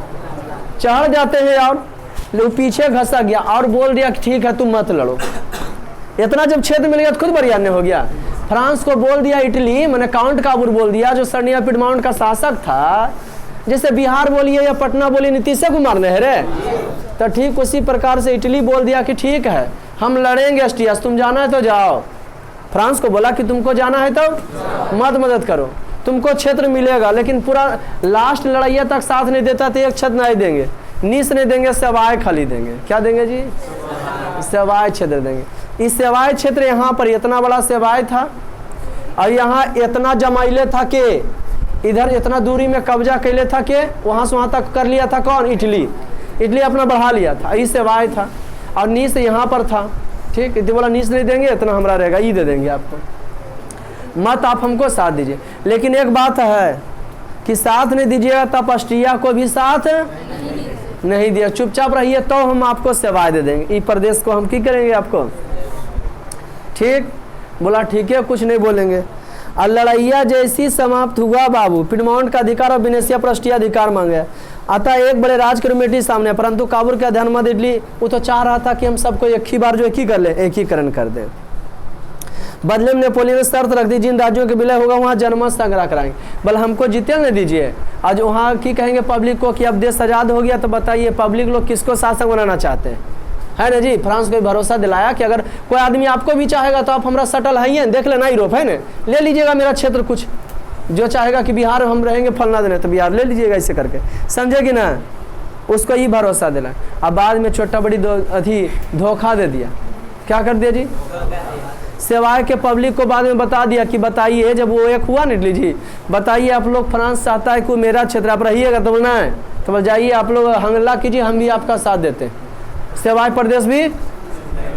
चढ़ जाते हैं, और लोग पीछे घसा गया और बोल दिया कि ठीक है तुम मत लड़ो। इतना जब क्षेत्र मिल गया तो खुद बरियाने हो गया। फ्रांस को बोल दिया इटली, मैंने काउंट काबूर बोल दिया, जो सर्निया पिडमाउंट का शासक था, जैसे बिहार बोलिए या पटना बोलिए नीतीश कुमार ने है रे, तो ठीक उसी प्रकार से इटली बोल दिया कि ठीक है हम लड़ेंगे ऑस्ट्रिया, तुम जाना है तो जाओ। फ्रांस को बोला कि तुमको जाना है तो मदद करो, तुमको क्षेत्र मिलेगा, लेकिन पूरा लास्ट लड़ाइया तक साथ नहीं देता तो एक क्षेत्र नहीं देंगे, नीस नहीं देंगे, सेवाएं खाली देंगे। क्या देंगे जी, सेवाएं क्षेत्र देंगे। इस सेवाएं क्षेत्र यहाँ पर इतना बड़ा सेवाएं था, और यहाँ इतना जमाइले था कि इधर इतना दूरी में कब्जा कैले था कि वहाँ से वहाँ तक कर लिया था कौन, इटली अपना बढ़ा लिया था, ये सेवाएं था। और नीस यहाँ पर था, ठीक है, बोला नीस नहीं देंगे, इतना हमारा रहेगा, ये दे देंगे आपको, मत आप हमको साथ दीजिए। लेकिन एक बात है कि साथ नहीं दीजिएगा तब ऑस्ट्रिया को भी साथ नहीं दिया, चुपचाप रहिए तो हम आपको सेवाएं दे देंगे, इस प्रदेश को हम की करेंगे आपको, ठीक। बोला ठीक है, कुछ नहीं बोलेंगे। और लड़ाइया जैसी समाप्त हुआ बाबू, पिडमाउंट का अधिकार और वेनेसिया पर ऑस्ट्रिया अधिकार मांगे। अतः एक बड़े राज के कमेटी सामने, परंतु काबूल का ध्यान मत इटली, वो तो चाह रहा था कि हम सबको एक ही बार जो एक ही कर ले, एकीकरण कर दे। बदले में नेपोलियन ने शर्त रख दी, जिन राज्यों के विलय होगा वहाँ जनमत संग्रह कराएंगे। बोले हमको जीते न दीजिए, आज वहाँ की कहेंगे पब्लिक को कि अब देश आज़ाद हो गया, तो बताइए पब्लिक लोग किसको शासक बनाना चाहते हैं, है ना जी। फ्रांस को भरोसा दिलाया कि अगर कोई आदमी आपको भी चाहेगा तो आप हमारा सटल है, देख लेना यूरोप है ना, ले लीजिएगा मेरा क्षेत्र, कुछ जो चाहेगा कि बिहार हम रहेंगे फलना देने तो बिहार ले लीजिएगा, ऐसे करके, समझे कि ना, उसको ही भरोसा दिला। अब बाद में छोटा बड़ी धोखा दे दिया, क्या कर दिया जी, सेवाएं के पब्लिक को बाद में बता दिया कि बताइए, जब वो एक हुआ निकली जी, बताइए आप लोग, फ्रांस चाहता है कि मेरा क्षेत्र आप रहिएगा, तो बोलना है तो जाइए आप लोग हंगला कीजिए, हम भी आपका साथ देते हैं। सेवाएं प्रदेश भी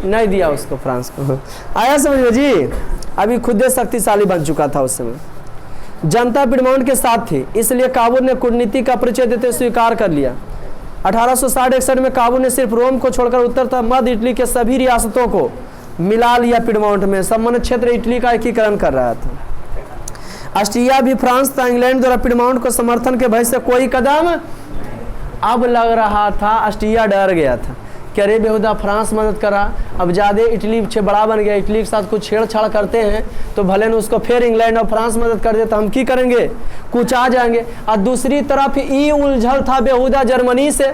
नहीं दिया उसको, फ्रांस को। आया समझ में जी, अभी खुद शक्तिशाली बन चुका था उस समय, जनता पिडमाउंट के साथ थी, इसलिए काबूल ने कूटनीति का परिचय देते स्वीकार कर लिया। 1860-61 में काबूल ने सिर्फ रोम को छोड़कर उत्तर तक मध्य इटली के सभी रियासतों को मिला लिया पिडमाउंट में, संबंधित क्षेत्र इटली का एकीकरण कर रहा था। ऑस्ट्रिया भी फ्रांस तथा इंग्लैंड द्वारा पिडमाउंट को समर्थन के भय से कोई कदम अब लग रहा था, ऑस्ट्रिया डर गया था कि अरे बेहुदा फ्रांस मदद करा, अब ज़्यादा इटली से बड़ा बन गया, इटली के साथ कुछ छेड़छाड़ करते हैं तो भले न उसको फिर इंग्लैंड और फ्रांस मदद कर दे तो हम की करेंगे, कुछ आ जाएंगे। और दूसरी तरफ ई उलझल था बेहुदा जर्मनी से,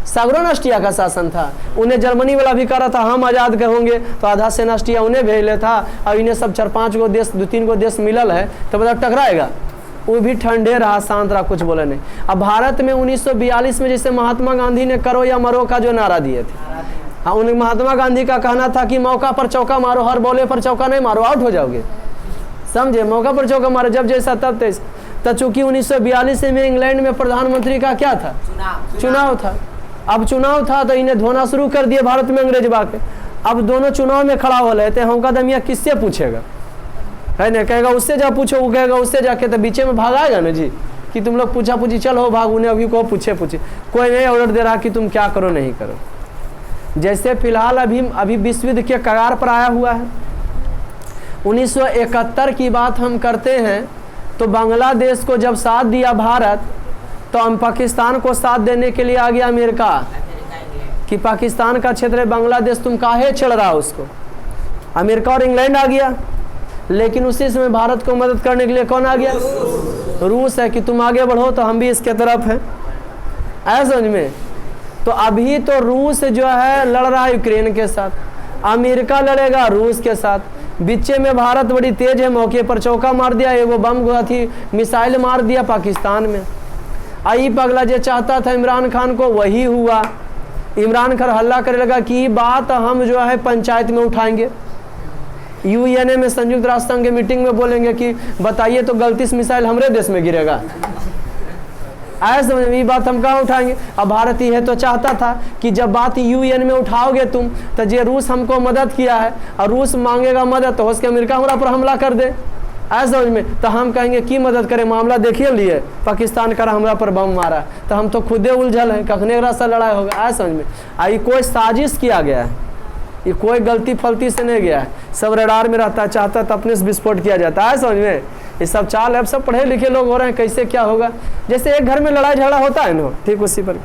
सगरों ऑस्ट्रिया का शासन था। उन्हें जर्मनी वाला भी कह रहा था हम आज़ाद होंगे, तो आधा सेना ऑस्ट्रिया उन्हें भेज ले था। और इन्हें सब 4-5 गो देश, 2-3 गो देश मिलल है, तो मतलब टकराएगा। वो भी ठंडे रहा, शांत रहा, कुछ बोले नहीं। अब भारत में 1942 में जैसे महात्मा गांधी ने करो या मरो का जो नारा दिए थे, हाँ, उन्हें महात्मा गांधी का कहना था कि मौका पर चौका मारो, हर बॉले पर चौका नहीं मारो, आउट हो जाओगे, समझे, मौका पर चौका मारो, जब जैसा तब तैसा। तो चूंकि 1942 में इंग्लैंड में प्रधानमंत्री का क्या था, चुनाव था। अब चुनाव था तो इन्हें धोना शुरू कर दिए भारत में अंग्रेज बाके। अब दोनों चुनाव में खड़ा हो रहे थे, हम का दमिया किससे पूछेगा, है ना, कहेगा उससे जा पूछो, वो कहेगा उससे जाके, तो बीचे में भागाएगा ना जी, कि तुम लोग पूछा पूछी, चल हो भाग, उन्हें अभी को पूछे कोई नहीं ऑर्डर दे रहा कि तुम क्या करो नहीं करो। जैसे फिलहाल अभी विश्व युद्ध के कगार पर आया हुआ है। 1971 की बात हम करते हैं, तो बांग्लादेश को जब साथ दिया भारत, तो हम पाकिस्तान को साथ देने के लिए आ गया अमेरिका, कि पाकिस्तान का क्षेत्र है बांग्लादेश, तुम काहे छेड़ रहा उसको। अमेरिका और इंग्लैंड आ गया। लेकिन उसी समय भारत को मदद करने के लिए कौन आ गया, रूस है, कि तुम आगे बढ़ो तो हम भी इसके तरफ हैं, ऐसा समझ में। तो अभी तो रूस जो है लड़ रहा है यूक्रेन के साथ, अमेरिका लड़ेगा रूस के साथ, बीचे में भारत बड़ी तेज है, मौके पर चौका मार दिया, एगो बम थी मिसाइल मार दिया पाकिस्तान में। आई पगला जो चाहता था इमरान खान को, वही हुआ। इमरान खान हल्ला करे लगा कि बात हम जो है पंचायत में उठाएंगे, यूएनए में, संयुक्त राष्ट्र संघ की मीटिंग में बोलेंगे कि बताइए तो गलती से मिसाइल हमारे देश में गिरेगा, ऐसा ये बात हम कहाँ उठाएंगे। अब भारत यह तो चाहता था कि जब बात यूएन में उठाओगे तुम, तो जे रूस हमको मदद किया है और रूस मांगेगा मदद, तो उसके अमेरिका हमारा पर हमला कर दे, ऐसा समझ में। तो हम कहेंगे कि मदद करें, मामला देखिए लिए पाकिस्तान का हमरा पर बम मारा, तो हम तो खुदे उलझल है, कखने रास्ता लड़ाई होगा, ऐसा समझ में। आई कोई साजिश किया गया है, ये कोई गलती फलती से नहीं गया है, सब रडार में रहता है, चाहता तो अपने से विस्फोट किया जाता है, समझ में। ये सब चाल है, अब सब पढ़े लिखे लोग हो रहे हैं, कैसे क्या होगा। जैसे एक घर में लड़ाई झगड़ा होता है ना, ठीक उसी पर,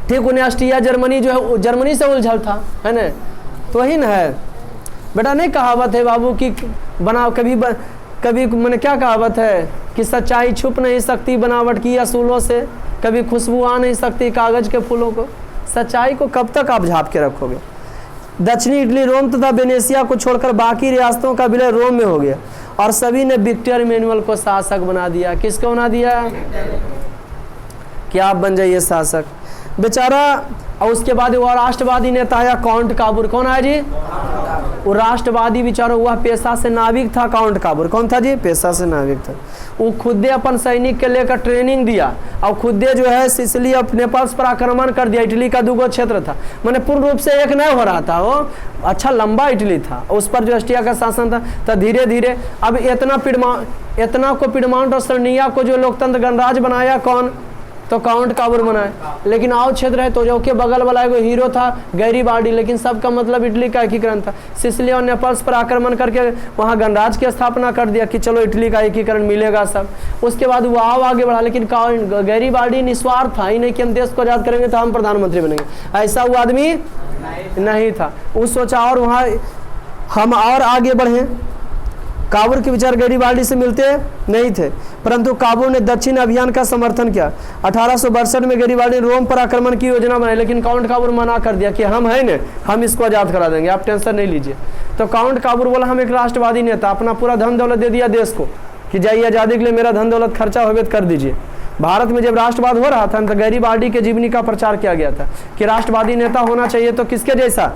ठीक उन्हें ऑस्ट्रिया जर्मनी जो है जर्मनी से उलझल था, है ना, तो वही ना है बेटा। नहीं कहावत है बाबू कि बनाओ कभी मैंने क्या कहावत है कि सच्चाई छुप नहीं सकती बनावट की असूलों से, कभी खुशबू आ नहीं सकती कागज के फूलों को। सच्चाई को कब तक आप झाँप के रखोगे। दक्षिणी इटली रोम तथा वेनेशिया को छोड़कर बाकी रियासतों का विलय रोम में हो गया और सभी ने विक्टर इमैनुअल को शासक बना दिया। किसको बना दिया कि आप बन जाइए शासक, बेचारा। और उसके बाद वो राष्ट्रवादी नेता आया काउंट काबूर। कौन आया जी, वो राष्ट्रवादी बेचारा हुआ, पेशा से नाविक था काउंट काबूर। कौन था जी, पेशा से नाविक था। वो खुदे अपन सैनिक के लेकर ट्रेनिंग दिया और खुदे जो है सिसिली और नेपाल पर आक्रमण कर दिया। इटली का 2 क्षेत्र था, मैंने पूर्ण रूप से एक नहीं हो रहा था, वो अच्छा लंबा इटली था, उस पर जो ऑस्ट्रिया का शासन था। तो धीरे धीरे अब इतना को पिडमाउंट और सर्निया को जो लोकतंत्र गणराज्य बनाया कौन, तो काउंट काबूर बनाया। लेकिन आओ क्षेत्र है तो जो के बगल वाला एगो हीरो था गैरीबाल्डी, लेकिन सबका मतलब इटली का एकीकरण था। सिसिली और नेपल्स पर आक्रमण करके वहाँ गणराज्य की स्थापना कर दिया कि चलो इटली का एकीकरण मिलेगा सब। उसके बाद वो आओ आगे बढ़ा, लेकिन गैरीबाल्डी निस्वार्थ था ही नहीं कि हम देश को आज़ाद करेंगे तो हम प्रधानमंत्री बनेंगे, ऐसा वो आदमी नहीं था। वो सोचा और वहाँ हम और आगे बढ़ें। काबूल के विचार गैरीबाल्डी से मिलते नहीं थे, परंतु काबूल ने दक्षिण अभियान का समर्थन किया। 1862 में गैरीबाल्डी ने रोम पर आक्रमण की योजना बनाई, लेकिन काउंट काबूल मना कर दिया कि हम है न, हम इसको आज़ाद करा देंगे, आप टेंशन नहीं लीजिए। तो काउंट काबूल बोला हम एक राष्ट्रवादी नेता, अपना पूरा धन दौलत दे दिया देश को कि जाइए आज़ादी के लिए मेरा धन दौलत खर्चा होवे तो कर दीजिए। भारत में जब राष्ट्रवाद हो रहा था तो गैरीबाल्डी के जीवनी का प्रचार किया गया था कि राष्ट्रवादी नेता होना चाहिए, तो किसके जैसा,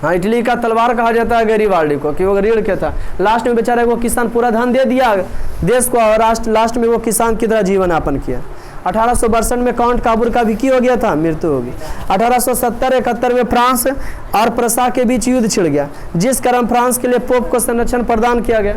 हाँ, इटली का तलवार कहा जाता है गैरीबाल्डी को कि वो रीढ़ के था। लास्ट में बेचारे वो किसान पूरा धन दे दिया देश को और लास्ट में वो किसान की तरह जीवन यापन किया। 1862 में काउंट काबूल का भी की हो गया था, मृत्यु होगी। 1870-71 में फ्रांस और प्रसा के बीच युद्ध छिड़ गया, जिस कारण फ्रांस के लिए पोप को संरक्षण प्रदान किया गया।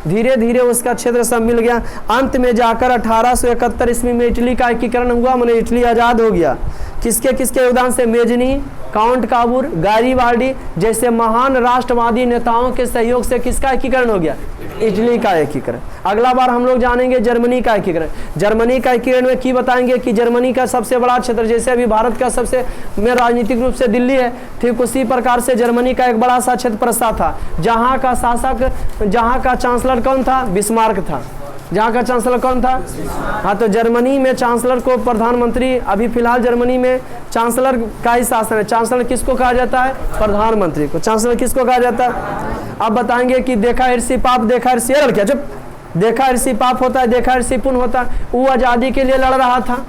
धीरे धीरे उसका क्षेत्र सब मिल गया। अंत में जाकर 1871 ईस्वी में इटली का एकीकरण हुआ, मैंने इटली आज़ाद हो गया। किसके किसके योगदान से, मेजनी, काउंट काबूल, गैरीबाल्डी जैसे महान राष्ट्रवादी नेताओं के सहयोग से किसका एकीकरण हो गया, इटली का एकीकरण। अगला बार हम लोग जानेंगे जर्मनी का एकीकरण। जर्मनी का एकीकरण में की बताएंगे कि जर्मनी का सबसे बड़ा क्षेत्र, जैसे अभी भारत का सबसे में राजनीतिक रूप से दिल्ली है, ठीक उसी प्रकार से जर्मनी का एक बड़ा सा क्षेत्र प्रस्ताव था, जहाँ का शासक, जहाँ का चांसलर कौन था, बिस्मार्क था। जहाँ का चांसलर कौन था? हाँ, तो जर्मनी में चांसलर को प्रधानमंत्री, अभी फिलहाल जर्मनी में चांसलर का ही शासन है। चांसलर किसको कहा जाता है? प्रधानमंत्री को। चांसलर किसको कहा जाता है? अब बताएंगे कि देखा ऋषि पाप, देखा ऋषि अरल, क्या जब देखा ऋषि पाप होता है, देखा ऋषि पुण्य होता है। वो आज़ादी के लिए लड़ रहा था,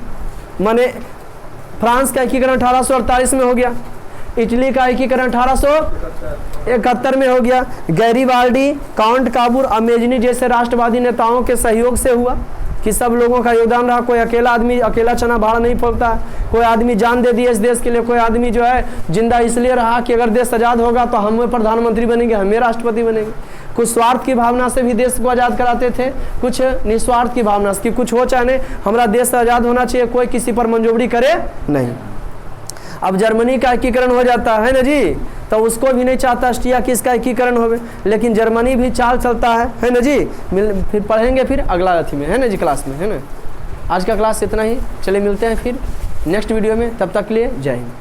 माने फ्रांस का एकीकरण 1848 में हो गया, इटली का एकीकरण 1871 में हो गया, गैरीबाल्डी, काउंट काबूर, अमेजनी जैसे राष्ट्रवादी नेताओं के सहयोग से हुआ कि सब लोगों का योगदान रहा। कोई अकेला आदमी अकेला चना भाड़ा नहीं फोड़ता है, कोई आदमी जान दे दिया इस देश के लिए, कोई आदमी जो है जिंदा इसलिए रहा कि अगर देश आज़ाद होगा तो हम प्रधानमंत्री बनेंगे, हमें राष्ट्रपति बनेंगे। कुछ स्वार्थ की भावना से भी देश को आज़ाद कराते थे, कुछ निस्वार्थ की भावना से कि कुछ हो चाहे नहीं, हमारा देश आज़ाद होना चाहिए, कोई किसी पर मंजूरी करे नहीं। अब जर्मनी का एकीकरण हो जाता है ना जी, तो उसको भी नहीं चाहता ऑस्ट्रिया कि इसका एकीकरण होवे, लेकिन जर्मनी भी चाल चलता है ना जी। फिर पढ़ेंगे फिर अगला अथी में, है ना जी, क्लास में, है ना। आज का क्लास इतना ही, चलिए मिलते हैं फिर नेक्स्ट वीडियो में, तब तक के लिए जय हिंद।